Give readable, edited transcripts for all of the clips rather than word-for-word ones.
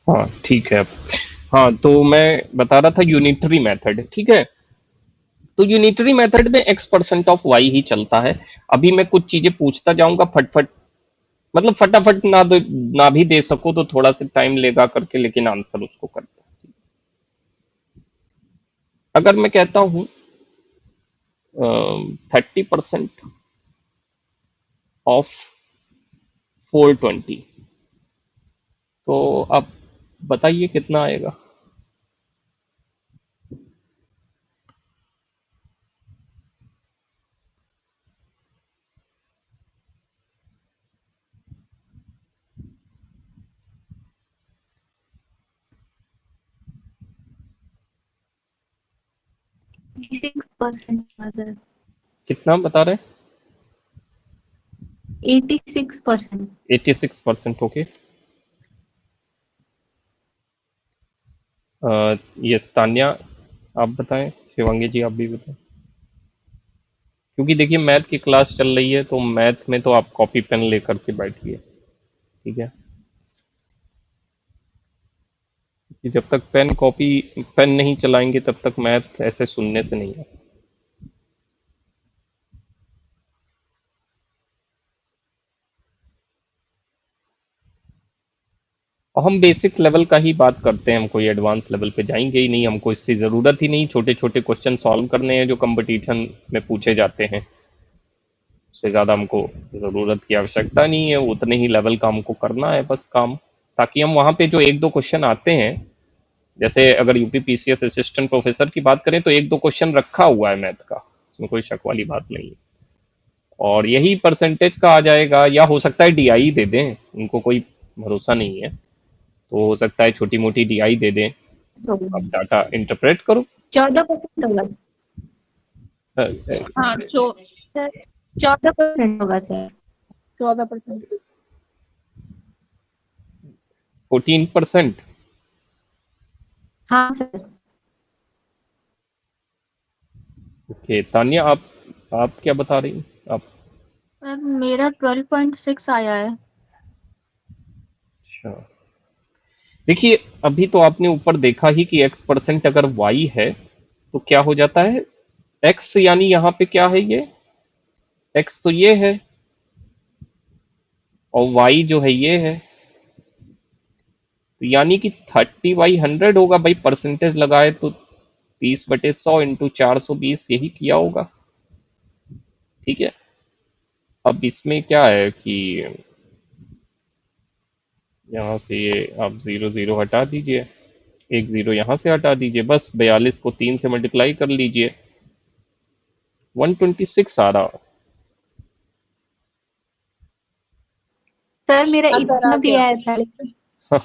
हाँ ठीक है। हाँ तो मैं बता रहा था यूनिटरी मेथड, ठीक है। तो यूनिटरी मेथड में x percent of why he चलता है। अभी मैं कुछ चीजें पूछता जाऊंगा फटफट, मतलब फटाफट ना दे, ना भी दे सको तो थोड़ा सा टाइम लेगा करके, लेकिन आंसर उसको करता है। अगर मैं कहता हूं 30% ऑफ 420, तो आप बताइए कितना आएगा। 86% सर। कितना बता रहे 86%। हैं? 86%, ओके। ये तान्या आप बताएं, शिवांगी जी आप भी बताएं। क्योंकि देखिए मैथ की क्लास चल रही है, तो मैथ में तो आप कॉपी पेन लेकर के बैठिए, ठीक है। कि जब तक पेन कॉपी पेन नहीं चलाएंगे तब तक मैथ ऐसे सुनने से नहीं आता। और हम बेसिक लेवल का ही बात करते हैं, हम कोई एडवांस लेवल पे जाएंगे ही नहीं, हमको इससे ज़रूरत ही नहीं। छोटे छोटे क्वेश्चन सॉल्व करने हैं जो कंपटीशन में पूछे जाते हैं, उससे ज़्यादा हमको ज़रूरत की आवश्यकता नहीं है। उतने ही लेवल का हमको करना है बस काम, ताकि हम वहाँ पे जो एक दो क्वेश्चन आते हैं, जैसे अगर यूपी पीसीएस असिस्टेंट प्रोफेसर की बात करें तो एक दो क्वेश्चन रखा हुआ है मैथ का, उसमें कोई शक वाली बात नहीं है। और यही परसेंटेज का आ जाएगा, या हो सकता है डीआई दे दें, उनको कोई भरोसा नहीं है, तो हो सकता है छोटी मोटी डीआई दे दें। अब डाटा इंटरप्रेट करो। 14% होगा अ, अ, हाँ जो सर। 14% होगा सर। 14%। 14%। हाँ सर। ओके तान्या, आप क्या बता रही हैं? आप सर मेरा 12.6 आया है। अच्छा, देखिए अभी तो आपने ऊपर देखा ही कि एक्स परसेंट अगर वाई है तो क्या हो जाता है। एक्स यानी यहाँ पे क्या है, ये एक्स तो ये है, और वाई जो है ये है, तो यानी कि 30/100 होगा भाई। परसेंटेज लगाए तो 30/100 इंटू 420 यही किया होगा, ठीक है। अब इसमें क्या है कि यहाँ से ये आप जीरो जीरो हटा दीजिए, एक जीरो यहाँ से हटा दीजिए, बस 42 को 3 से मल्टीप्लाई कर लीजिए, 126 आ रहा। सर मेरा हाँ सर आ इतना भी गया। आया था लेकिन हाँ,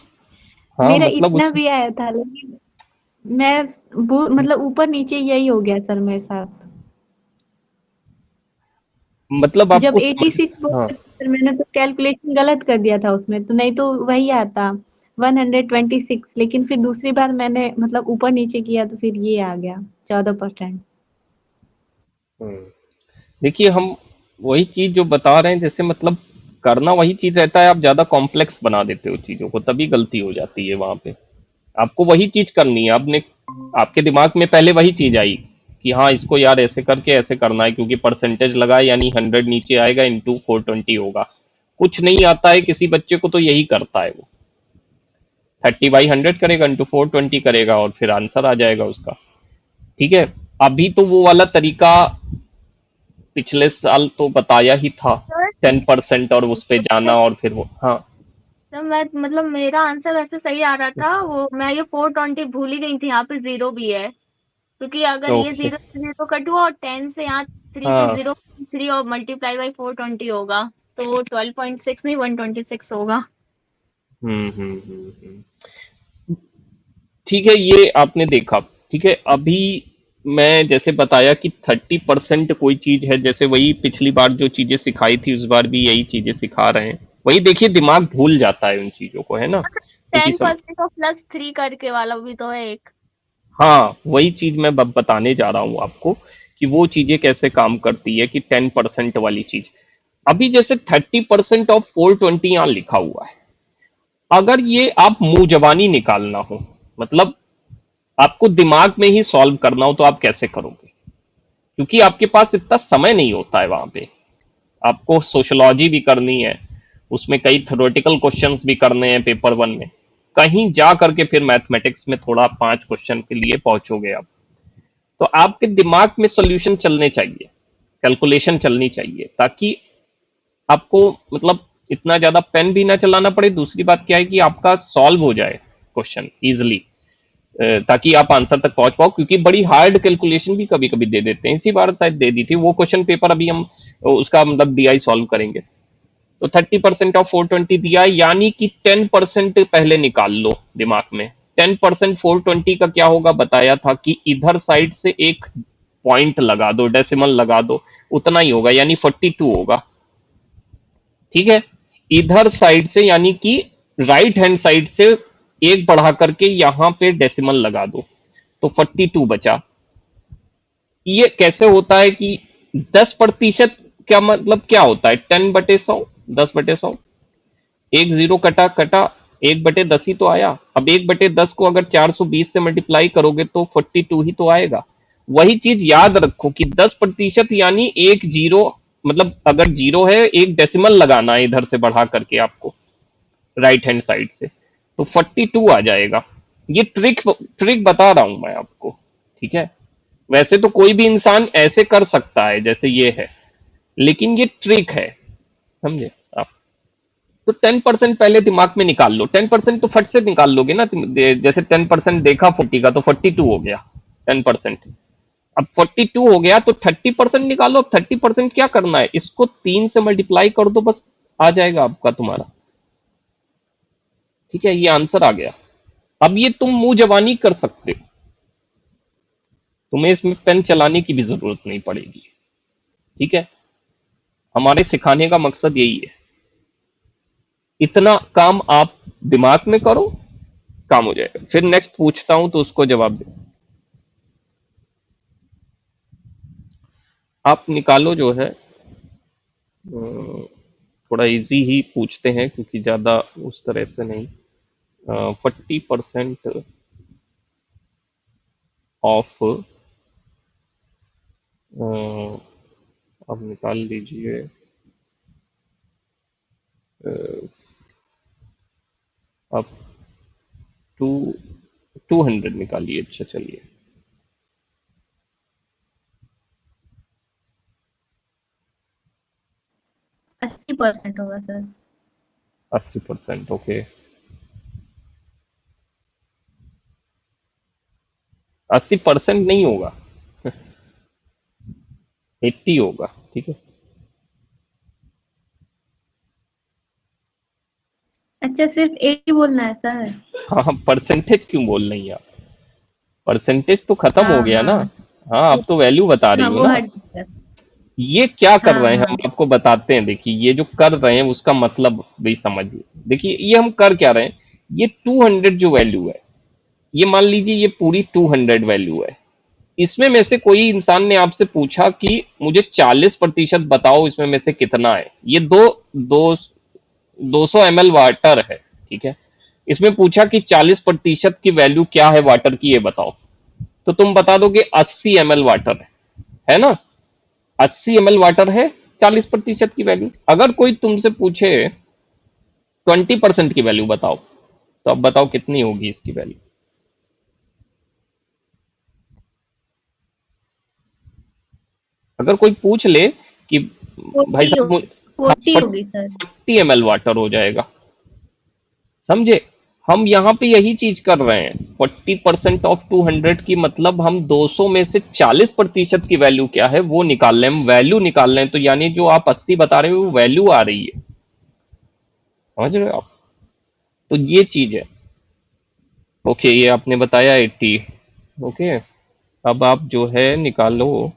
हाँ मेरा मतलब इतना उस भी आया था लेकिन मैं मतलब ऊपर नीचे यही हो गया सर मेरे साथ। मतलब जब आपको समझ। 86 बोल हाँ रहे थे सर मैंने तो कैलकुलेशन गलत कर दिया था उसमें, तो नहीं तो वही आता 126, लेकिन फिर दूसरी बार मैंने मतलब ऊपर नीचे किया तो फिर ये आ गया 14%। हम्म, देखिए हम वही चीज जो बता रहे हैं, जैसे मतलब करना वही चीज रहता है, आप ज्यादा कॉम्प्लेक्स बना देते हो चीजों को, तभी गलती हो जाती है वहां पे। आपको वही चीज करनी है, आपने आपके दिमाग में पहले वही चीज आई कि हाँ इसको यार ऐसे करके ऐसे करना है, क्योंकि परसेंटेज लगाए यानी 100 नीचे आएगा इंटू 420 होगा। कुछ नहीं आता है किसी बच्चे को तो यही करता है वो, 30/100 करेगा इंटू 420 करेगा और फिर आंसर आ जाएगा उसका, ठीक है। अभी तो वो वाला तरीका पिछले साल तो बताया ही था, सर 10% और उस पे जाना और फिर वो, हाँ। सर मैं मतलब मेरा आंसर वैसे सही आ रहा था, वो मैं ये 420 भूल ही गई थी, यहाँ पे जीरो भी है। क्योंकि अगर ये ओके। जीरो से जीरो कट हुआ और 10 से यहाँ 3 फिर हाँ 0.3 और मल्टीप्लाई बाई 420 होगा, तो वो 12.6 नहीं 126 होगा। ठीक है, ये आपने देखा, ठीक है। अभी मैं जैसे बताया कि 30% कोई चीज है, जैसे वही पिछली बार जो चीजें सिखाई थी उस बार भी यही चीजें सिखा रहे हैं। वही देखिए दिमाग भूल जाता है उन चीजों को, है ना, क्योंकि 10% और +3 करके वाला भी तो है एक। हाँ वही चीज मैं बताने जा रहा हूँ आपको कि वो चीजें कैसे काम करती है, कि 10% वाली चीज। अभी जैसे 30% ऑफ 420 यहाँ लिखा हुआ है, अगर ये आप मुंह जबानी निकालना हो, मतलब आपको दिमाग में ही सॉल्व करना हो, तो आप कैसे करोगे? क्योंकि आपके पास इतना समय नहीं होता है वहां पे। आपको सोशियोलॉजी भी करनी है, उसमें कई थ्योरेटिकल क्वेश्चंस भी करने हैं पेपर वन में, कहीं जा करके फिर मैथमेटिक्स में थोड़ा 5 क्वेश्चन के लिए पहुंचोगे आप। तो आपके दिमाग में सॉल्यूशन चलने चाहिए, कैलकुलेशन चलनी चाहिए, ताकि आपको मतलब इतना ज्यादा पेन भी ना चलाना पड़े। दूसरी बात क्या है कि आपका सॉल्व हो जाए क्वेश्चन इजिली, ताकि आप आंसर तक पहुंच पाओ। क्योंकि बड़ी हार्ड कैलकुलेशन भी कभी कभी दे देते हैं, इसी बार शायद दे दी थी वो क्वेश्चन पेपर, अभी हम उसका मतलब डीआई सॉल्व करेंगे। तो 30% ऑफ 420 दिया है, यानी कि 10% पहले निकाल लो दिमाग में। 10% 420 का क्या होगा बताया था कि इधर साइड से एक पॉइंट लगा दो, डेसिमल लगा दो, उतना ही होगा, यानी 42 होगा। ठीक है, इधर साइड से यानी कि राइट हैंड साइड से एक बढ़ा करके यहां पे डेसिमल लगा दो, तो 42 बचा। ये कैसे होता है कि 10% क्या मतलब क्या होता है? 10/100, 10/100। एक जीरो कटा कटा, 1/10 ही तो आया। अब 1/10 को अगर 420 से मल्टीप्लाई करोगे तो 42 ही तो आएगा। वही चीज याद रखो कि 10% यानी एक जीरो, मतलब अगर जीरो है एक डेसिमल लगाना है इधर से बढ़ा करके आपको राइट हैंड साइड से, तो 42 आ जाएगा। ये ट्रिक ट्रिक बता रहा हूं मैं आपको, ठीक है? वैसे तो कोई भी इंसान ऐसे कर सकता है जैसे ये है, लेकिन ये ट्रिक है, समझे आप? तो 10% पहले दिमाग में निकाल लो। 10% तो फट से निकाल लोगे ना जैसे 10% देखा 40 का तो 42 हो गया 10%। अब 42 हो गया तो 30% निकालो। अब 30% क्या करना है, इसको 3 से मल्टीप्लाई कर दो, बस आ जाएगा आपका तुम्हारा। ठीक है, ये आंसर आ गया। अब ये तुम मुंह जबानी कर सकते हो, तुम्हें इसमें पेन चलाने की भी जरूरत नहीं पड़ेगी। ठीक है, हमारे सिखाने का मकसद यही है। इतना काम आप दिमाग में करो, काम हो जाएगा। फिर नेक्स्ट पूछता हूं तो उसको जवाब दे। आप निकालो जो है, थोड़ा इजी ही पूछते हैं क्योंकि ज्यादा उस तरह से नहीं। 40% ऑफ, अब निकाल लीजिए। अब 200 निकालिए। अच्छा चलिए, 80% होगा सर। 80%। ओके, 80% नहीं होगा, 80 होगा। ठीक है, अच्छा, सिर्फ 80 बोलना है सर? हाँ हाँ, परसेंटेज क्यों बोल रही हैं आप? परसेंटेज तो खत्म हो हाँ गया ना। हाँ। हाँ, अब तो वैल्यू बता रही हाँ हूँ वो ना। हट गया। ये क्या कर हाँ रहे हैं हम हाँ। आपको बताते हैं। देखिए, ये जो कर रहे हैं उसका मतलब भी समझिए। देखिए, ये हम कर क्या रहे हैं, ये 200 जो वैल्यू है, ये मान लीजिए ये पूरी 200 वैल्यू है। इसमें में से कोई इंसान ने आपसे पूछा कि मुझे 40% बताओ, इसमें में से कितना है? ये दो 200 ml वाटर है, ठीक है? इसमें पूछा कि 40% की वैल्यू क्या है वाटर की, ये बताओ। तो तुम बता दोगे 80 ml वाटर है ना? 80 ml वाटर है, 40% की वैल्यू। अगर कोई तुमसे पूछे 20% की वैल्यू बताओ, तो अब बताओ कितनी होगी इसकी वैल्यू? अगर कोई पूछ ले कि भाई 40 हो, साहब, हाँ, 40 होगी सर। 40 ml वाटर हो जाएगा, समझे? हम यहाँ पे यही चीज कर रहे हैं। 40% ऑफ 200 की मतलब हम 200 में से 40% की वैल्यू क्या है वो निकाल रहे हैं, हम वैल्यू निकाल रहे हैं। तो यानी जो आप 80 बता रहे हो वो वैल्यू आ रही है, समझ रहे हो आप? तो ये चीज है। ओके, ये आपने बताया 80। ओके, अब आप जो है निकालो।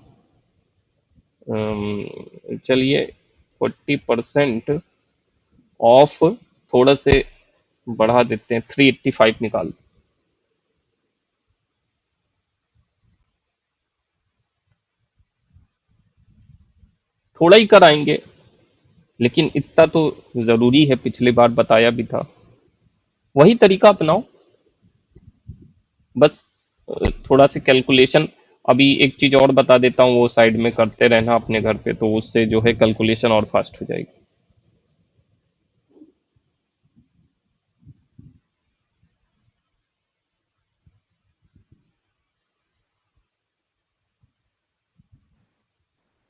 चलिए, 40% ऑफ, थोड़ा से बढ़ा देते हैं, 385 निकाल। थोड़ा ही कराएंगे, लेकिन इतना तो जरूरी है, पिछली बार बताया भी था। वही तरीका अपनाओ, बस थोड़ा सी कैलकुलेशन। अभी एक चीज और बता देता हूँ, वो साइड में करते रहना अपने घर पे, तो उससे जो है कैलकुलेशन और फास्ट हो जाएगी।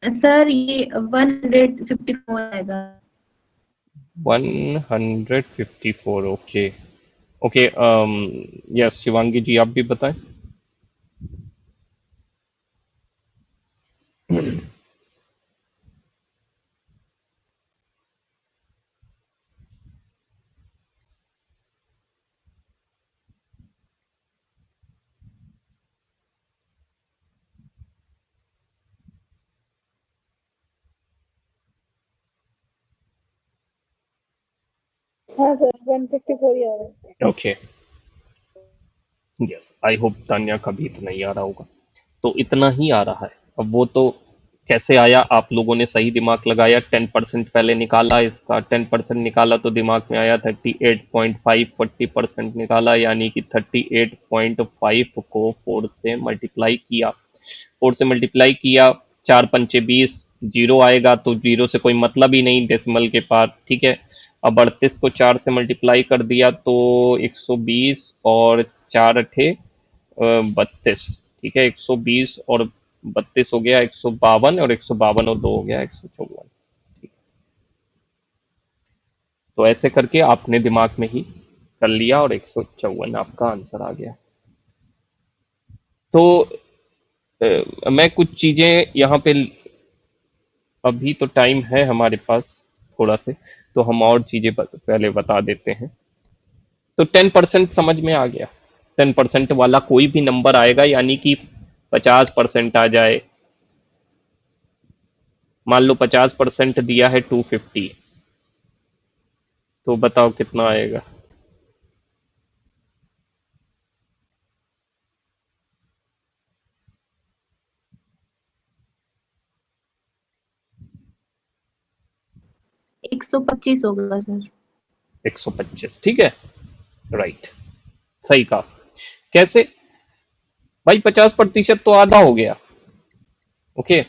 सर ये 154 आएगा। 154, ओके। ओके, यस शिवांगी जी, आप भी बताएं। हाँ सर 154 ही आ रहा है। Okay, yes, I hope Tanya का भी इतना ही आ रहा होगा। तो इतना ही आ रहा है। अब वो तो कैसे आया, आप लोगों ने सही दिमाग लगाया, 10% पहले निकाला, इसका 10% निकाला तो दिमाग में आया 38.5, 40% निकाला यानी कि 38.5 को 4 से मल्टीप्लाई किया। 4 से मल्टीप्लाई किया, 4 पंचे 20, जीरो आएगा तो जीरो से कोई मतलब ही नहीं डेसिमल के पास, ठीक है। अब 38 को 4 से मल्टीप्लाई कर दिया तो 120 और 4 अठे 32, ठीक है। 120 और 32 हो गया 152, और 152 और 2 हो गया 154। तो ऐसे करके आपने दिमाग में ही कर लिया और 154 आपका आंसर आ गया। तो मैं कुछ चीजें यहाँ पे, अभी तो टाइम है हमारे पास थोड़ा से, तो हम और चीजें पहले बता देते हैं। तो 10% समझ में आ गया। 10% वाला कोई भी नंबर आएगा, यानी कि 50% आ जाए। मान लो 50% दिया है 250, तो बताओ कितना आएगा। एक 125 होगा सर। 125, ठीक है, राइट, सही कहा। कैसे भाई, 50% तो आधा हो गया। ओके,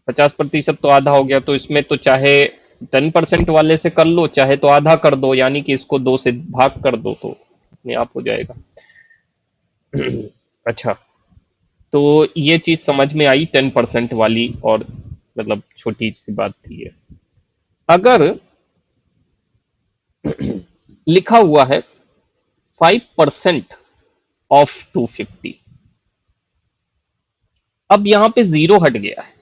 50% तो आधा हो गया, तो इसमें तो चाहे 10% वाले से कर लो, चाहे तो आधा कर दो, यानी कि इसको 2 से भाग कर दो तो अपने आप हो जाएगा। अच्छा, तो ये चीज समझ में आई 10% वाली, और मतलब छोटी सी बात थी ये। अगर लिखा हुआ है 5% ऑफ 250, अब यहां पे जीरो हट गया है,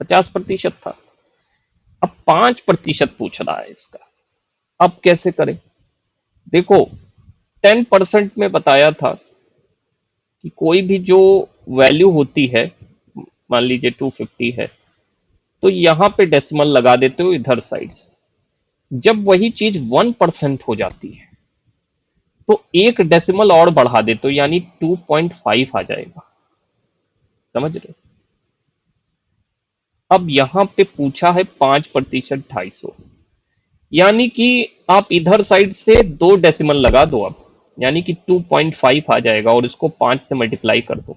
50% था, अब 5% पूछ रहा है इसका। अब कैसे करें? देखो, 10% में बताया था कि कोई भी जो वैल्यू होती है, मान लीजिए 250 है, तो यहां पे डेसिमल लगा देते हो इधर साइड से। जब वही चीज 1% हो जाती है तो एक डेसिमल और बढ़ा देते हो, यानी 2.5 आ जाएगा। समझ रहे हो? अब यहां पे पूछा है 5%, 250, यानी कि आप इधर साइड से 2 डेसिमल लगा दो अब, यानी कि 2.5 आ जाएगा, और इसको 5 से मल्टीप्लाई कर दो।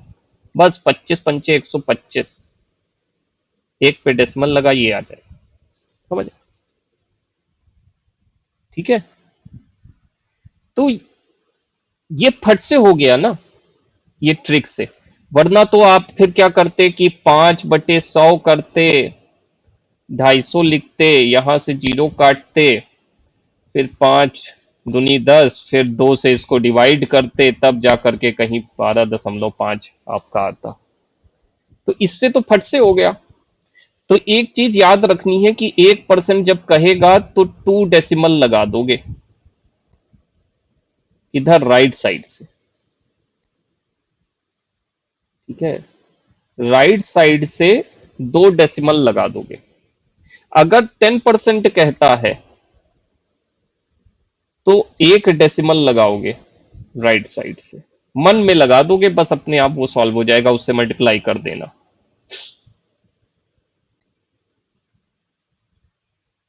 बस 25 पंचे 125, एक पे डेसिमल लगा, ये आ जाएगा। समझ? ठीक है, तो ये फट से हो गया ना, ये ट्रिक से। वरना तो आप फिर क्या करते कि 5/100 करते, 250 लिखते, यहां से जीरो काटते, फिर 5 दूनी 10, फिर 2 से इसको डिवाइड करते, तब जा करके कहीं 12.5 आपका आता। तो इससे तो फट से हो गया। तो एक चीज याद रखनी है कि 1% जब कहेगा तो 2 डेसिमल लगा दोगे इधर राइट साइड से, ठीक है। राइट साइड से 2 डेसिमल लगा दोगे। अगर 10% कहता है तो 1 डेसिमल लगाओगे राइट साइड से, मन में लगा दोगे, बस अपने आप वो सॉल्व हो जाएगा, उससे मल्टीप्लाई कर देना।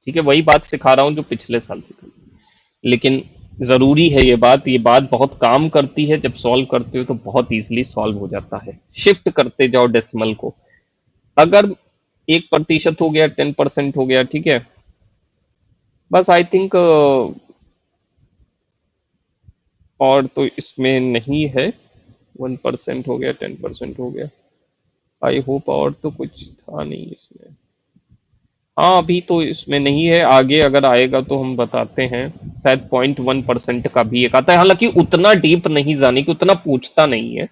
ठीक है, वही बात सिखा रहा हूं जो पिछले साल सिखाई, लेकिन जरूरी है ये बात बहुत काम करती है। जब सॉल्व करते हो तो बहुत इजीली सॉल्व हो जाता है। शिफ्ट करते जाओ डेसिमल को। अगर 1% हो गया, 10% हो गया, ठीक है, बस आई थिंक और तो इसमें नहीं है। 1% हो गया, 10% हो गया, आई होप और तो कुछ था नहीं इसमें। हाँ, अभी तो इसमें नहीं है, आगे अगर आएगा तो हम बताते हैं। शायद 0.1% का भी एक आता है, हालांकि उतना डीप नहीं जाने की, उतना पूछता नहीं है।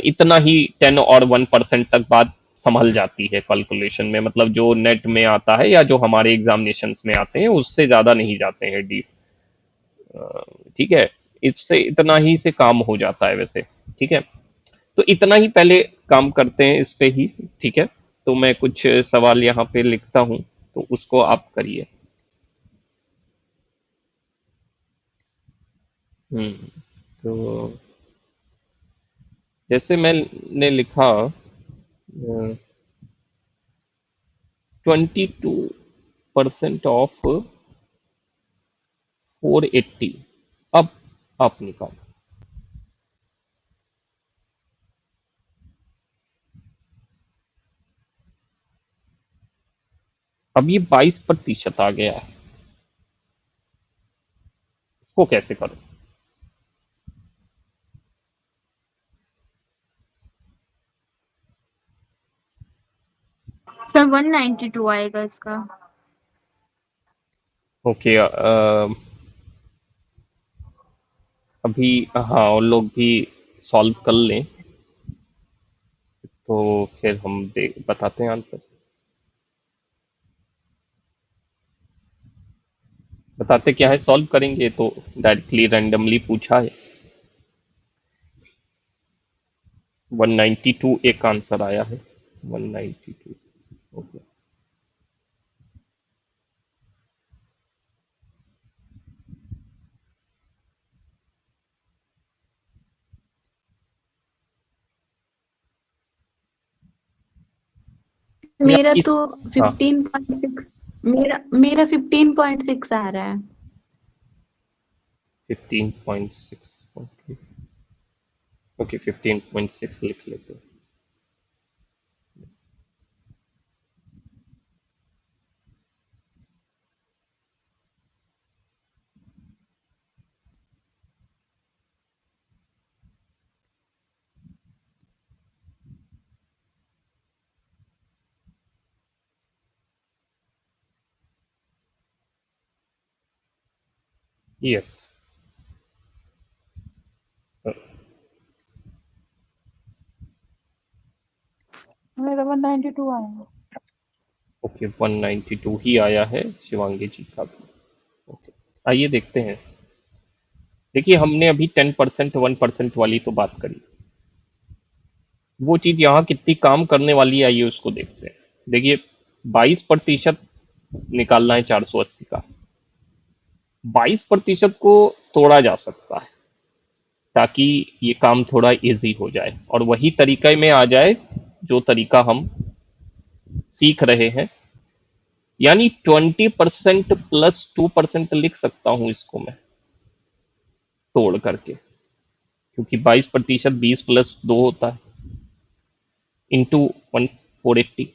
इतना ही 10 और 1% तक बात संभल जाती है कैलकुलेशन में, मतलब जो नेट में आता है या जो हमारे एग्जामिनेशंस में आते हैं उससे ज्यादा नहीं जाते हैं डीप। ठीक है, इससे इतना ही से काम हो जाता है वैसे। ठीक है, तो इतना ही पहले काम करते हैं इस पे ही। ठीक है, तो मैं कुछ सवाल यहाँ पे लिखता हूँ, तो उसको आप करिए। तो जैसे मैंने लिखा 22% ऑफ 480। अब आप निकालो। अब ये 22% आ गया है, इसको कैसे करो? सर 192 आएगा इसका। ओके, अभी हाँ, और लोग भी सॉल्व कर लें तो फिर हम बताते हैं आंसर। बताते क्या है, सॉल्व करेंगे तो डायरेक्टली रैंडमली पूछा है। 192 एक आंसर आया है। 192। ओके, या मेरा इस, तो हाँ 15.6, मेरा 15.6 आ रहा है। 15.6। ओके, ओके 15.6 लिख लेते हैं। यस, मेरा 192 आएगा। ओके 192 ही आया है शिवांगी जी का भी। ओके, आइए देखते हैं। देखिए, हमने अभी 10% 1% वाली तो बात करी, वो चीज यहाँ कितनी काम करने वाली है, आइए उसको देखते हैं। देखिए, 22% निकालना है 480 का। 22% को तोड़ा जा सकता है ताकि ये काम थोड़ा इजी हो जाए और वही तरीके में आ जाए जो तरीका हम सीख रहे हैं। यानी 20% प्लस 2% लिख सकता हूं इसको मैं तोड़ करके, क्योंकि 22% 20 + 2 होता है, इंटू 480।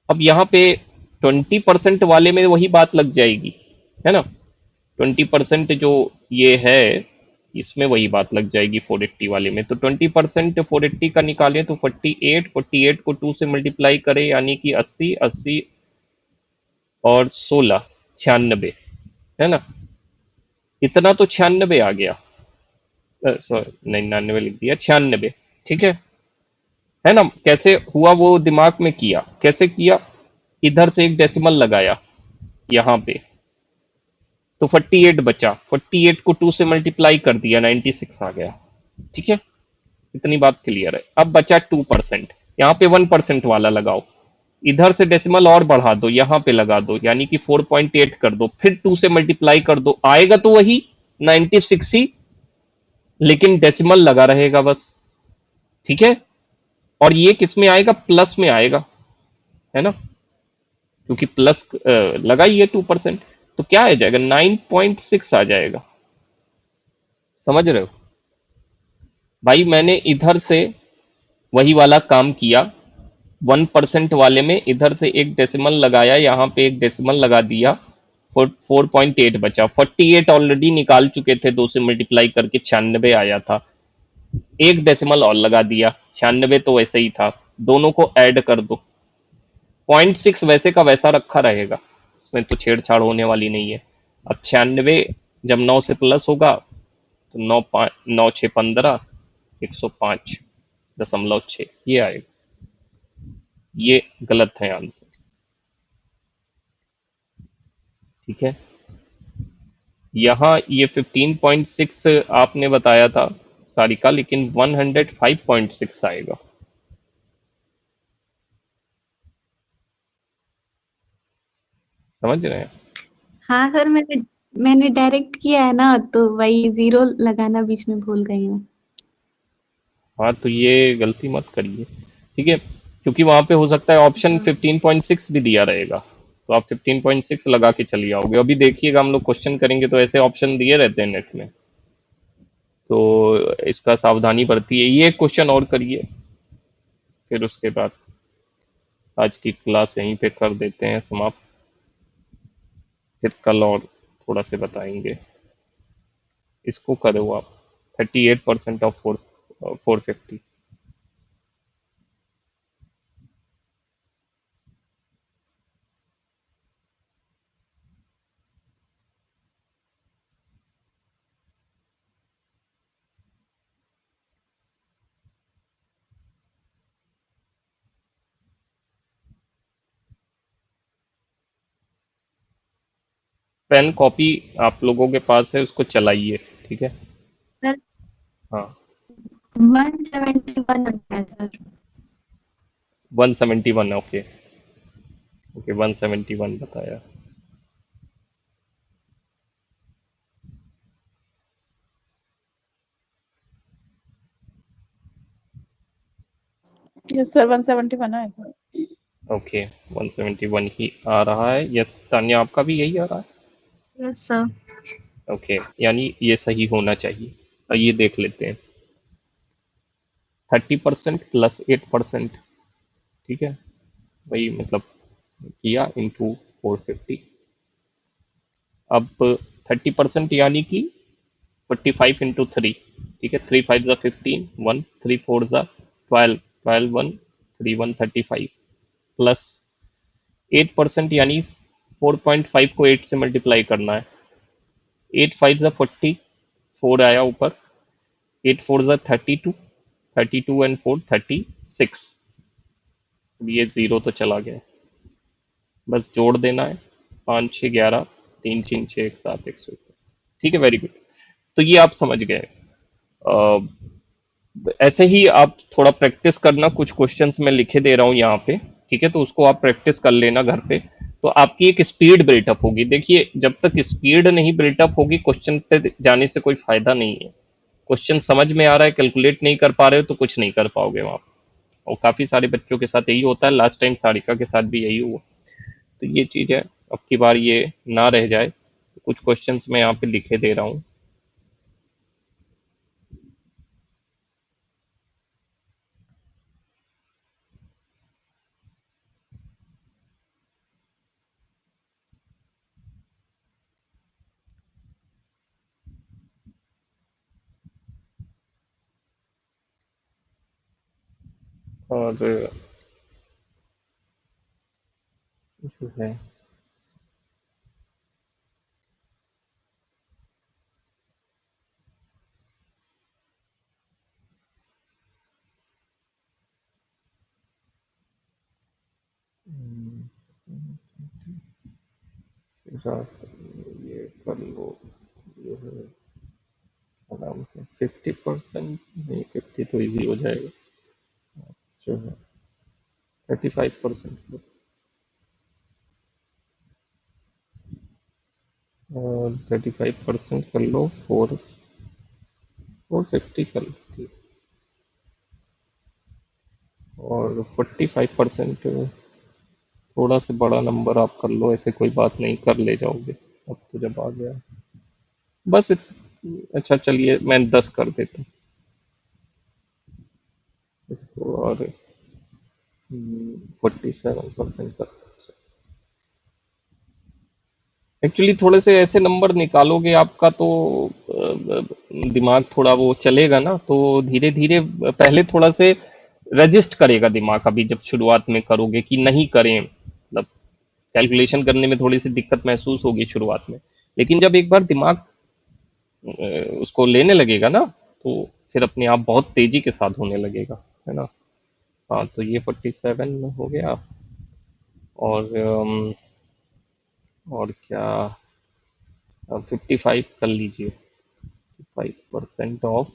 अब यहाँ पे 20% वाले में वही बात लग जाएगी, है ना। 20% जो ये है इसमें वही बात लग जाएगी 480 वाले में। तो 20% 480 का निकालें तो 48, 48 को 2 से मल्टीप्लाई करें, यानी कि 80, 80 और 16, 96, है ना। इतना तो 96 आ गया, सॉरी 99 लिख दिया, 96। ठीक है ना। कैसे हुआ वो दिमाग में किया, कैसे किया, इधर से एक डेसिमल लगाया यहाँ पे, तो 48 बचा, 48 को 2 से मल्टीप्लाई कर दिया, 96 आ गया। ठीक है, इतनी बात क्लियर है। अब बचा 2%, यहाँ पे 1% वाला लगाओ, इधर से डेसिमल और बढ़ा दो, यहाँ पे लगा दो, यानी कि 4.8 कर दो, फिर 2 से मल्टीप्लाई कर दो, आएगा तो वही 96 ही, लेकिन डेसिमल लगा रहेगा बस। ठीक है, और ये किस में आएगा, प्लस में आएगा, है ना, क्योंकि प्लस लगा ही है 2%। तो क्या आ जाएगा, 9.6 आ जाएगा। समझ रहे हो भाई, मैंने इधर से वही वाला काम किया, 1% वाले में इधर से एक डेसिमल लगाया, यहाँ पे एक डेसिमल लगा दिया, 4.8 बचा। 48 ऑलरेडी निकाल चुके थे, 2 से मल्टीप्लाई करके 96 आया था, एक डेसिमल और लगा दिया, 96 तो वैसे ही था, दोनों को ऐड कर दो। 0.6 वैसे का वैसा रखा रहेगा, उसमें तो छेड़छाड़ होने वाली नहीं है। अब 96 जब 9 से प्लस होगा तो 9 6 15, 105.6 ये आएगा। ये गलत है आंसर, ठीक है। यहाँ ये 15.6 आपने बताया था सारिका, लेकिन 105.6 आएगा। समझ रहे हैं? हाँ सर, मैंने डायरेक्ट किया है ना, तो वही जीरो लगाना बीच में भूल गई हूँ। हाँ तो ये गलती मत करिए, ठीक है, क्योंकि वहां पे हो सकता है ऑप्शन 15.6 भी दिया रहेगा, तो आप 15.6 लगा के चली आओगे। अभी देखिएगा, हम लोग क्वेश्चन करेंगे तो ऐसे ऑप्शन दिए रहते हैं नेट में, तो इसका सावधानी बरतिए। ये क्वेश्चन और करिए, फिर उसके बाद आज की क्लास यहीं पे कर देते हैं समाप्त, फिर कल और थोड़ा से बताएंगे। इसको करो आप, 38% ऑफ 450। पेन कॉपी आप लोगों के पास है, उसको चलाइए, ठीक है। सर हाँ 171 है सर। 171, ओके ओके, 171 बताया। यस सर 171 आएगा। ओके 171 ही आ रहा है। यस तान्या, आपका भी यही आ रहा है? Yes sir. ओके, यानी ये सही होना चाहिए। ये देख लेते हैं, 30% प्लस 8%, ठीक है, वही मतलब किया इंटू 450। अब 30% यानी कि 45 इंटू 3, ठीक है, 3 5 15, 1 3 4 12, 12 1 3 1 35, प्लस 8% यानी 4.5 को 8 से मल्टीप्लाई करना है। 8 5 40, 4 आया ऊपर, 8 4 32, 32 एंड 4 36। ये जीरो तो चला गया, बस जोड़ देना है, 5 6 11, 3 3 6 1 7 100, ठीक है, वेरी गुड। तो ये आप समझ गए। अ, ऐसे ही आप थोड़ा प्रैक्टिस करना, कुछ क्वेश्चंस मैं लिखे दे रहा हूँ यहाँ पे, ठीक है, तो उसको आप प्रैक्टिस कर लेना घर पे, तो आपकी एक स्पीड बिल्टअप होगी। देखिए, जब तक स्पीड नहीं बिल्टअप होगी, क्वेश्चन पे जाने से कोई फायदा नहीं है। क्वेश्चन समझ में आ रहा है, कैलकुलेट नहीं कर पा रहे हो, तो कुछ नहीं कर पाओगे वहां, और काफी सारे बच्चों के साथ यही होता है। लास्ट टाइम सारिका के साथ भी यही हुआ, तो ये चीज है, अब की बार ये ना रह जाए। कुछ क्वेश्चंस मैं यहाँ पे लिखे दे रहा हूँ। और जो है ये कर लो, ये है आराम से 50%, नहीं 50 तो इजी हो जाएगा, जो है 35%, और 35% कर लो, 450 कर लो, और 45% थोड़ा सा बड़ा नंबर आप कर लो, ऐसे कोई बात नहीं, कर ले जाओगे। अब तो जब आ गया बस अच्छा चलिए मैं 10 कर देता हूँ इसको और 47% कर। एक्चुअली थोड़े से ऐसे नंबर निकालोगे आपका तो दिमाग थोड़ा वो चलेगा ना, तो धीरे धीरे पहले थोड़ा से रजिस्ट करेगा दिमाग, अभी जब शुरुआत में करोगे कि नहीं करें, मतलब कैलकुलेशन करने में थोड़ी सी दिक्कत महसूस होगी शुरुआत में, लेकिन जब एक बार दिमाग उसको लेने लगेगा ना, तो फिर अपने आप बहुत तेजी के साथ होने लगेगा, है ना। हाँ तो ये 47 हो गया। और और क्या 55 कर लीजिए, 5% ऑफ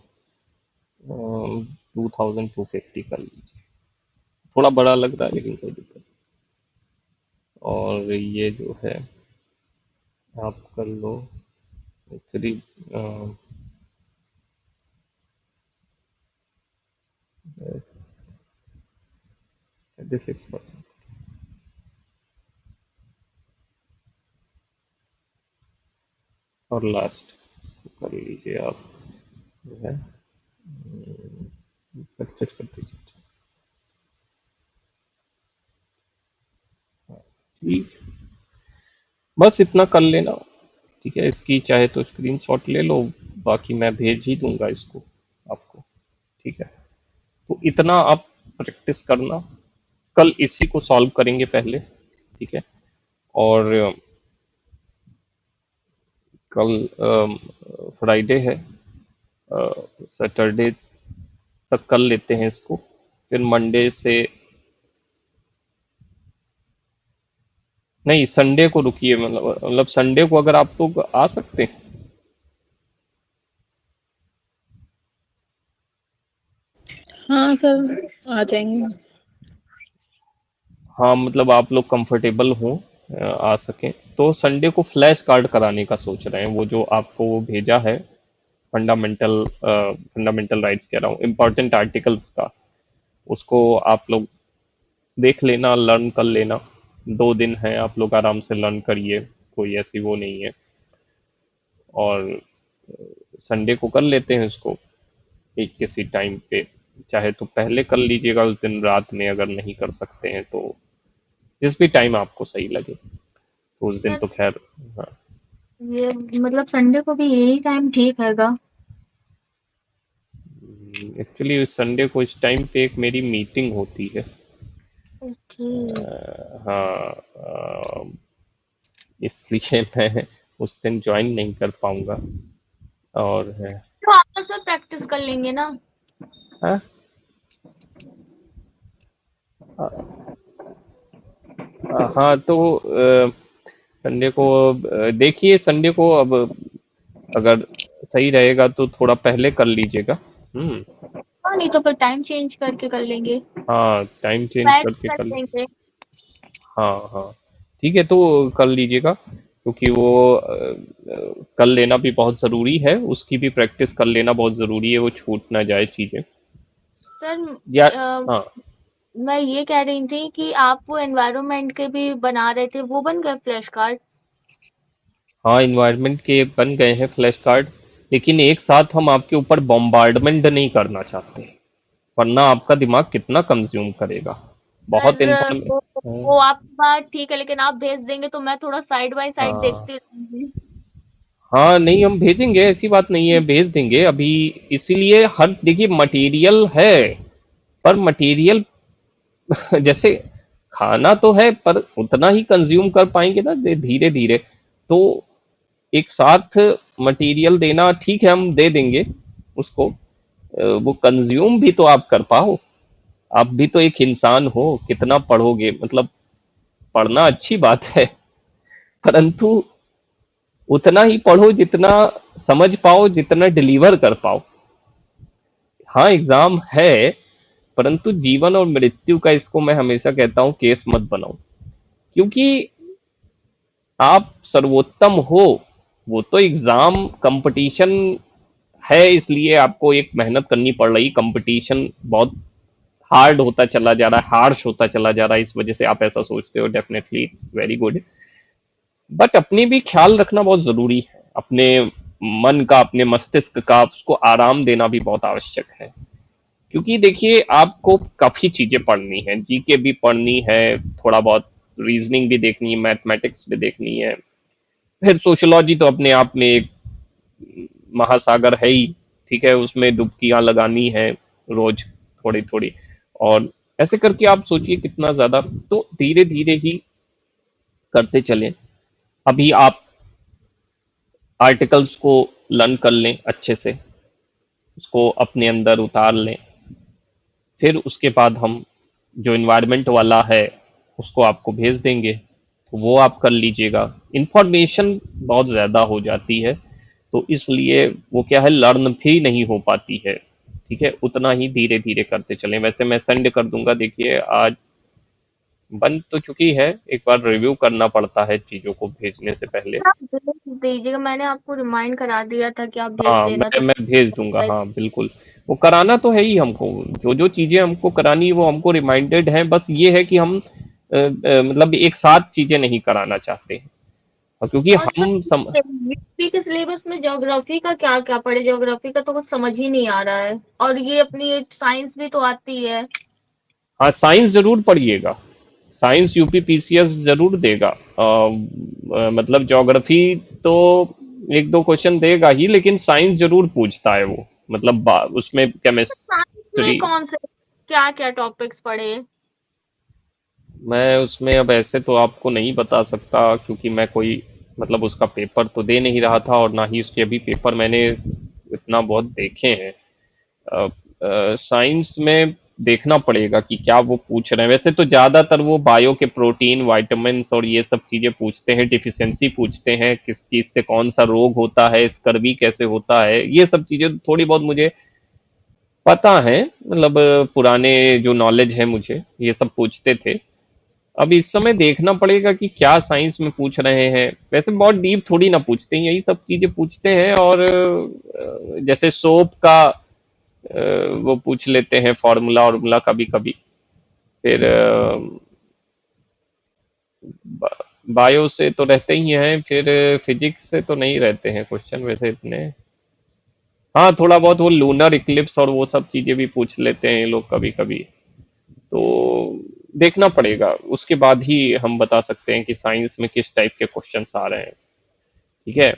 2250 कर लीजिए। थोड़ा बड़ा लग रहा है लेकिन कोई दिक्कत नहीं। और ये जो है आप कर लो 3 36%। और लास्ट इसको कर लीजिए आप, जो है 25%। ठीक, बस इतना कर लेना। ठीक है, इसकी चाहे तो स्क्रीनशॉट ले लो, बाकी मैं भेज ही दूंगा इसको आपको। ठीक है, तो इतना आप प्रैक्टिस करना, कल इसी को सॉल्व करेंगे पहले। ठीक है, और कल फ्राइडे है, सैटरडे तक कर लेते हैं इसको, फिर मंडे से नहीं, संडे को रुकिए, मतलब संडे को अगर आप लोग आ सकते हैं। हाँ सर, आ जाएंगे। हाँ मतलब आप लोग कंफर्टेबल हो, आ सकें तो संडे को फ्लैश कार्ड कराने का सोच रहे हैं, वो जो आपको वो भेजा है फंडामेंटल राइट्स कह रहा हूँ, इम्पोर्टेंट आर्टिकल्स का, उसको आप लोग देख लेना, लर्न कर लेना। 2 दिन है, आप लोग आराम से लर्न करिए, कोई ऐसी वो नहीं है। और संडे को कर लेते हैं इसको एक किसी टाइम पे, चाहे तो पहले कर लीजिएगा उस दिन रात में, अगर नहीं कर सकते हैं तो जिस भी टाइम आपको सही लगे, तो उस दिन सर तो खैर। हाँ ये मतलब संडे को भी यही टाइम ठीक हैगा? एक्चुअली संडे को इस टाइम पे एक मेरी मीटिंग होती है। ओके। हाँ इसलिए मैं उस दिन ज्वाइन नहीं कर पाऊंगा। और है तो आपस में प्रैक्टिस कर लेंगे ना? हाँ हाँ तो संडे को देखिए, संडे को अब अगर सही रहेगा तो थोड़ा पहले कर लीजिएगा। हाँ, नहीं तो फिर टाइम चेंज करके कर लेंगे, हाँ टाइम चेंज बैठ करके कर कर। लेंगे। हाँ हाँ ठीक है, तो कर लीजिएगा, क्योंकि वो कर लेना भी बहुत ज़रूरी है, उसकी भी प्रैक्टिस कर लेना बहुत ज़रूरी है, वो छूट ना जाए चीज़ें। सर या अ, हाँ मैं ये कह रही थी कि आप वो एनवायरनमेंट के भी बना रहे थे, वो बन गए फ्लैश कार्ड? हाँ इन्वायरमेंट के बन गए हैं फ्लैश कार्ड, लेकिन एक साथ हम आपके ऊपर बॉम्बार्डमेंट नहीं करना चाहते, वरना आपका दिमाग कितना कंज्यूम करेगा, बहुत सर इन्फॉर्मेशन। वो आपकी बात ठीक है, लेकिन आप भेज देंगे तो मैं थोड़ा साइड बाय साइड हाँ देखती रहूंगी। हाँ नहीं हम भेजेंगे, ऐसी बात नहीं है, भेज देंगे अभी। इसीलिए हर देखिए मटेरियल है, पर मटेरियल जैसे खाना तो है, पर उतना ही कंज्यूम कर पाएंगे ना धीरे धीरे, तो एक साथ मटेरियल देना ठीक है, हम दे देंगे उसको, वो कंज्यूम भी तो आप कर पाओ। आप भी तो एक इंसान हो, कितना पढ़ोगे, मतलब पढ़ना अच्छी बात है, परंतु उतना ही पढ़ो जितना समझ पाओ, जितना डिलीवर कर पाओ। हाँ एग्जाम है, परंतु जीवन और मृत्यु का, इसको मैं हमेशा कहता हूं, केस मत बनाओ, क्योंकि आप सर्वोत्तम हो, वो तो एग्जाम कंपटीशन है, इसलिए आपको एक मेहनत करनी पड़ रही, कंपटीशन बहुत हार्ड होता चला जा रहा है, हार्श होता चला जा रहा है, इस वजह से आप ऐसा सोचते हो, definitely it's very good. But अपनी भी ख्याल रखना बहुत जरूरी है, अपने मन का, अपने मस्तिष्क का, उसको आराम देना भी बहुत आवश्यक है। क्योंकि देखिए आपको काफी चीजें पढ़नी है, जीके भी पढ़नी है, थोड़ा बहुत रीजनिंग भी देखनी है, मैथमेटिक्स भी देखनी है, फिर सोशियोलॉजी तो अपने आप में एक महासागर है ही, ठीक है, उसमें डुबकियां लगानी है रोज थोड़ी थोड़ी। और ऐसे करके आप सोचिए कितना ज्यादा, तो धीरे धीरे ही करते चलें। अभी आप आर्टिकल्स को लर्न कर लें अच्छे से, उसको अपने अंदर उतार लें, फिर उसके बाद हम जो इन्वायरमेंट वाला है उसको आपको भेज देंगे, तो वो आप कर लीजिएगा। इंफॉर्मेशन बहुत ज़्यादा हो जाती है, तो इसलिए वो क्या है, लर्न भी नहीं हो पाती है, ठीक है। उतना ही धीरे धीरे करते चलें। वैसे मैं सेंड कर दूंगा, देखिए आज बन तो चुकी है, एक बार रिव्यू करना पड़ता है चीज़ों को भेजने से पहले। आप भेज दीजिएगा, मैंने आपको रिमाइंड करा दिया था कि आप भेज हाँ, देना, तो मैं भेज दूंगा, हाँ बिल्कुल। वो कराना तो है ही हमको, जो जो चीजें हमको करानी है वो हमको रिमाइंडेड है, बस ये है कि हम मतलब एक साथ चीजें नहीं कराना चाहते हैं। और क्योंकि और हम यूपी के सिलेबस में ज्योग्राफी का क्या क्या पढ़े, ज्योग्राफी का तो कुछ समझ ही नहीं आ रहा है, और ये अपनी साइंस भी तो आती है। हाँ साइंस जरूर पढ़िएगा, साइंस यूपी पीसीएस जरूर देगा। मतलब ज्योग्राफी तो एक दो क्वेश्चन देगा ही, लेकिन साइंस जरूर पूछता है वो, मतलब उसमें साइंस में केमिस्ट्री। कौन से क्या क्या टॉपिक्स पढ़े? मैं उसमें अब ऐसे तो आपको नहीं बता सकता, क्योंकि मैं कोई मतलब उसका पेपर तो दे नहीं रहा था, और ना ही उसके अभी पेपर मैंने इतना बहुत देखे हैं। साइंस में देखना पड़ेगा कि क्या वो पूछ रहे हैं। वैसे तो ज्यादातर वो बायो के प्रोटीन, विटामिन्स और ये सब चीजें पूछते हैं, डिफिशियंसी पूछते हैं, किस चीज से कौन सा रोग होता है, स्कर्वी कैसे होता है, ये सब चीजें थोड़ी बहुत मुझे पता है, मतलब पुराने जो नॉलेज है मुझे, ये सब पूछते थे। अब इस समय देखना पड़ेगा कि क्या साइंस में पूछ रहे हैं। वैसे बहुत डीप थोड़ी ना पूछते हैं, यही सब चीजें पूछते हैं। और जैसे सोप का वो पूछ लेते हैं, फॉर्मूला वॉर्मूला कभी कभी। फिर बायो से तो रहते ही हैं, फिर फिजिक्स से तो नहीं रहते हैं क्वेश्चन वैसे इतने। हाँ थोड़ा बहुत वो लूनर इक्लिप्स और वो सब चीजें भी पूछ लेते हैं ये लोग कभी कभी। तो देखना पड़ेगा, उसके बाद ही हम बता सकते हैं कि साइंस में किस टाइप के क्वेश्चंस आ रहे हैं, ठीक है।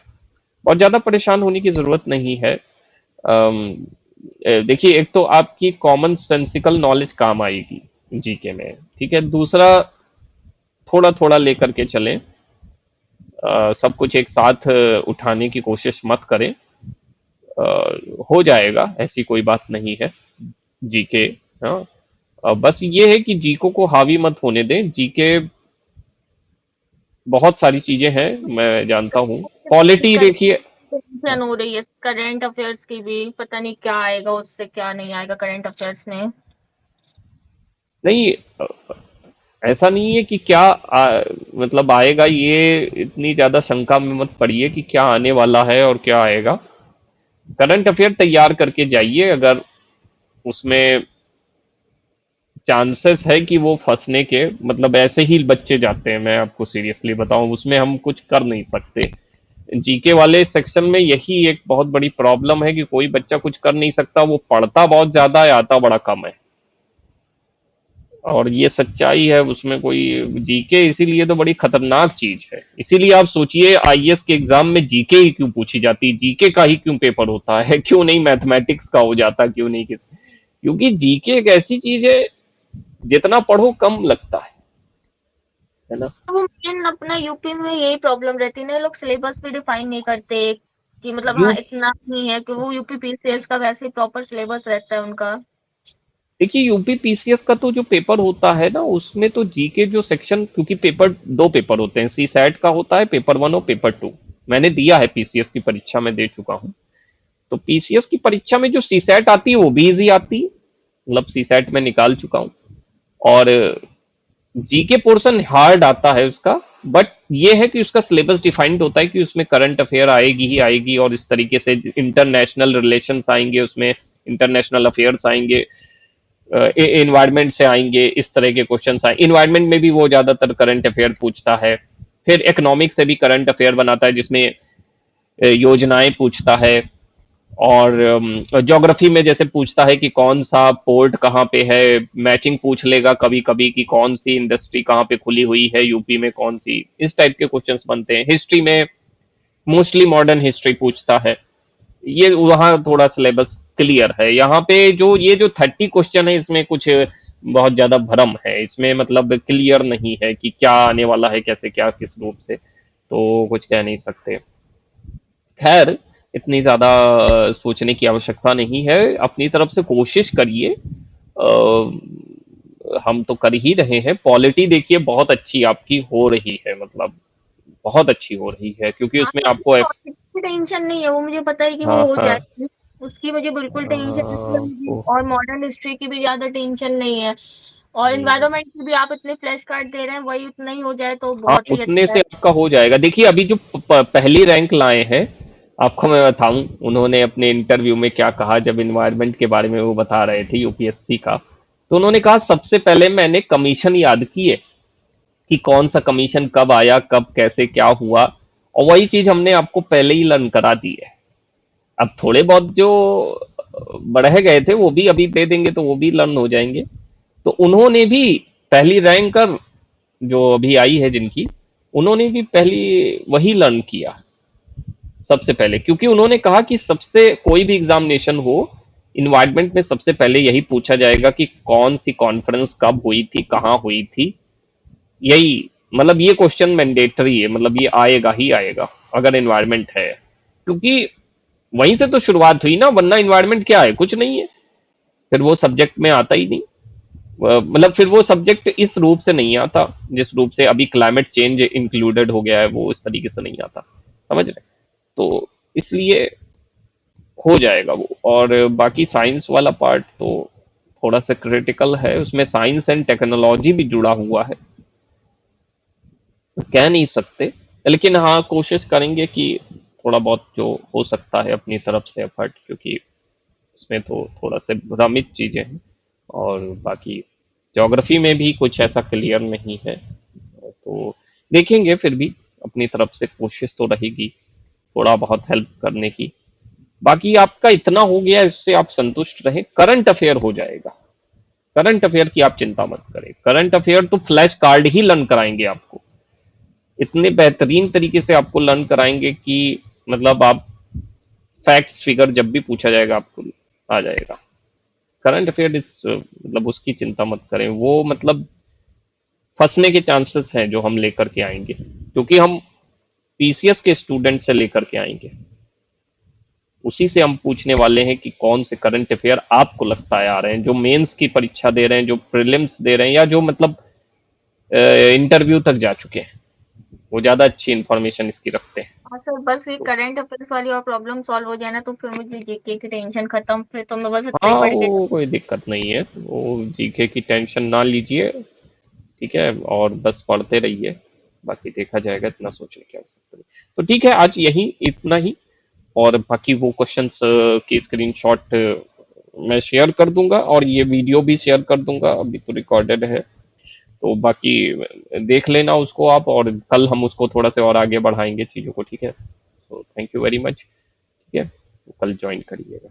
बहुत ज्यादा परेशान होने की जरूरत नहीं है। देखिए एक तो आपकी कॉमन सेंसिकल नॉलेज काम आएगी जीके में, ठीक है। दूसरा, थोड़ा थोड़ा लेकर के चलें, सब कुछ एक साथ उठाने की कोशिश मत करें। हो जाएगा, ऐसी कोई बात नहीं है जीके। हाँ, बस ये है कि जीको को हावी मत होने दें। जीके बहुत सारी चीजें हैं, मैं जानता हूँ। पॉलिटी देखिए, टेंशन हो रही है करंट अफेयर्स की भी, पता नहीं क्या आएगा उससे, क्या नहीं आएगा करंट अफेयर्स में। नहीं ऐसा नहीं है कि क्या मतलब आएगा, ये इतनी ज्यादा शंका में मत पड़िए कि क्या आने वाला है और क्या आएगा। करंट अफेयर तैयार करके जाइए, अगर उसमें चांसेस है कि वो फंसने के, मतलब ऐसे ही बच्चे जाते हैं, मैं आपको सीरियसली बताऊं, उसमें हम कुछ कर नहीं सकते। जीके वाले सेक्शन में यही एक बहुत बड़ी प्रॉब्लम है कि कोई बच्चा कुछ कर नहीं सकता, वो पढ़ता बहुत ज्यादा है, आता बड़ा कम है। और ये सच्चाई है, उसमें कोई जीके इसीलिए तो बड़ी खतरनाक चीज है। इसीलिए आप सोचिए आईएएस के एग्जाम में जीके ही क्यों पूछी जाती है, जीके का ही क्यों पेपर होता है, क्यों नहीं मैथमेटिक्स का हो जाता, क्यों नहीं किस। क्योंकि जीके एक ऐसी चीज है, जितना पढ़ो कम लगता है ना। वो मेन अपना यूपी में यही प्रॉब्लम रहती है ना, लोग सिलेबस भी डिफाइन नहीं करते कि मतलब यू हाँ इतना ही है, कि वो यूपी पीसीएस का वैसे प्रॉपर सिलेबस रहता है उनका। देखिए यूपी पीसीएस का तो जो पेपर होता है ना, उसमें तो जीके जो सेक्शन, क्योंकि पेपर दो पेपर होते हैं, सी सैट का होता है पेपर 1 और पेपर 2। मैंने दिया है पीसीएस की परीक्षा में, दे चुका हूँ। तो पीसीएस की परीक्षा में जो सी सैट आती है वो भी इजी आती है, मतलब सी सैट में निकाल चुका हूँ। और जीके पोर्शन हार्ड आता है उसका, बट ये है कि उसका सिलेबस डिफाइंड होता है कि उसमें करंट अफेयर आएगी ही आएगी, और इस तरीके से इंटरनेशनल रिलेशंस आएंगे उसमें, इंटरनेशनल अफेयर्स आएंगे, इन्वायरमेंट से आएंगे, इस तरह के क्वेश्चन आए। इन्वायरमेंट में भी वो ज्यादातर करंट अफेयर पूछता है। फिर इकोनॉमिक से भी करंट अफेयर बनाता है जिसमें योजनाएं पूछता है, और ज्योग्राफी में जैसे पूछता है कि कौन सा पोर्ट कहाँ पे है, मैचिंग पूछ लेगा कभी कभी कि कौन सी इंडस्ट्री कहाँ पे खुली हुई है यूपी में, कौन सी, इस टाइप के क्वेश्चंस बनते हैं। हिस्ट्री में मोस्टली मॉडर्न हिस्ट्री पूछता है। ये वहाँ थोड़ा सिलेबस क्लियर है। यहाँ पे जो ये जो 30 क्वेश्चन है इसमें कुछ बहुत ज्यादा भ्रम है, इसमें मतलब क्लियर नहीं है कि क्या आने वाला है, कैसे, क्या, किस रूप से, तो कुछ कह नहीं सकते। खैर, इतनी ज्यादा सोचने की आवश्यकता नहीं है, अपनी तरफ से कोशिश करिए। हम तो कर ही रहे हैं। पॉलिटी देखिए बहुत अच्छी आपकी हो रही है, मतलब बहुत अच्छी हो रही है, क्योंकि हाँ उसमें तो आपको उसकी टेंशन नहीं है, वो मुझे पता है कि वो हाँ हो हाँ जाएगी। उसकी मुझे बिल्कुल टेंशन नहीं है मुझे, वो और मॉडर्न हिस्ट्री की भी ज्यादा टेंशन नहीं है। और हम्म, एनवायरनमेंट की भी आप इतने फ्लैश कार्ड दे रहे हैं, वही उतना ही हो जाए तो हाँ बहुत ही उतने अच्छा से है। आपका हो जाएगा। देखिए अभी जो पहली रैंक लाए हैं, आपको मैं बताऊं उन्होंने अपने इंटरव्यू में क्या कहा, जब इन्वायरमेंट के बारे में वो बता रहे थे यूपीएससी का, तो उन्होंने कहा सबसे पहले मैंने कमीशन याद किए कि कौन सा कमीशन कब आया, कब, कैसे, क्या हुआ, और वही चीज हमने आपको पहले ही लर्न करा दी है। अब थोड़े बहुत जो बढ़ गए थे वो भी अभी दे देंगे तो वो भी लर्न हो जाएंगे। तो उन्होंने भी पहली रैंकर जो अभी आई है जिनकी, उन्होंने भी पहली वही लर्न किया सबसे पहले, क्योंकि उन्होंने कहा कि सबसे कोई भी एग्जामिनेशन हो, इन्वायरमेंट में सबसे पहले यही पूछा जाएगा कि कौन सी कॉन्फ्रेंस कब हुई थी, कहाँ हुई थी। यही मतलब ये क्वेश्चन मैंडेटरी है, मतलब ये आएगा ही आएगा अगर इन्वायरमेंट है, क्योंकि वहीं से तो शुरुआत हुई ना, वरना इन्वायरमेंट क्या है, कुछ नहीं है, फिर वो सब्जेक्ट में आता ही नहीं। मतलब फिर वो सब्जेक्ट इस रूप से नहीं आता जिस रूप से अभी क्लाइमेट चेंज इंक्लूडेड हो गया है, वो इस तरीके से नहीं आता, समझ रहे। तो इसलिए हो जाएगा वो। और बाकी साइंस वाला पार्ट तो थोड़ा सा क्रिटिकल है, उसमें साइंस एंड टेक्नोलॉजी भी जुड़ा हुआ है, कह नहीं सकते, लेकिन हाँ कोशिश करेंगे कि थोड़ा बहुत जो हो सकता है अपनी तरफ से एफर्ट, क्योंकि उसमें तो थोड़ा से भ्रमित चीजें हैं। और बाकी ज्योग्राफी में भी कुछ ऐसा क्लियर नहीं है, तो देखेंगे, फिर भी अपनी तरफ से कोशिश तो रहेगी थोड़ा बहुत हेल्प करने की। बाकी आपका इतना हो गया, इससे आप संतुष्ट रहें, करंट अफेयर हो जाएगा। करंट अफेयर की आप चिंता मत करें, करंट अफेयर तो फ्लैश कार्ड ही लर्न कराएंगे आपको, इतने बेहतरीन तरीके से आपको लर्न कराएंगे कि मतलब आप फैक्ट्स फिगर जब भी पूछा जाएगा आपको आ जाएगा। करंट अफेयर इस मतलब उसकी चिंता मत करें, वो मतलब फंसने के चांसेस हैं जो हम लेकर के आएंगे, क्योंकि हम पीसीएस के स्टूडेंट से लेकर के आएंगे, उसी से हम पूछने वाले हैं कि कौन से करंट अफेयर आपको लगता है आ रहे हैं, जो मेंस की परीक्षा दे रहे हैं, जो प्रीलिम्स दे रहे हैं, या जो मतलब इंटरव्यू तक जा चुके हैं, वो ज्यादा अच्छी इंफॉर्मेशन इसकी रखते हैं। और सर बस ये करंट अफेयर्स वाली और प्रॉब्लम सॉल्व हो जाए ना, तो फिर मुझे जीके की टेंशन खत्म, फिर तो मैं बस इतना ही हाँ पढ़ के। वो कोई दिक्कत नहीं है, वो जीके की टेंशन ना लीजिए, ठीक है, और बस पढ़ते रहिए, बाकी देखा जाएगा, इतना सोचने की आवश्यकता नहीं। तो ठीक है, आज यही इतना ही, और बाकी वो क्वेश्चंस की स्क्रीनशॉट मैं शेयर कर दूंगा, और ये वीडियो भी शेयर कर दूंगा, अभी तो रिकॉर्डेड है, तो बाकी देख लेना उसको आप, और कल हम उसको थोड़ा से और आगे बढ़ाएंगे चीज़ों को, ठीक है। तो थैंक यू वेरी मच, ठीक है, तो कल ज्वाइन करिएगा।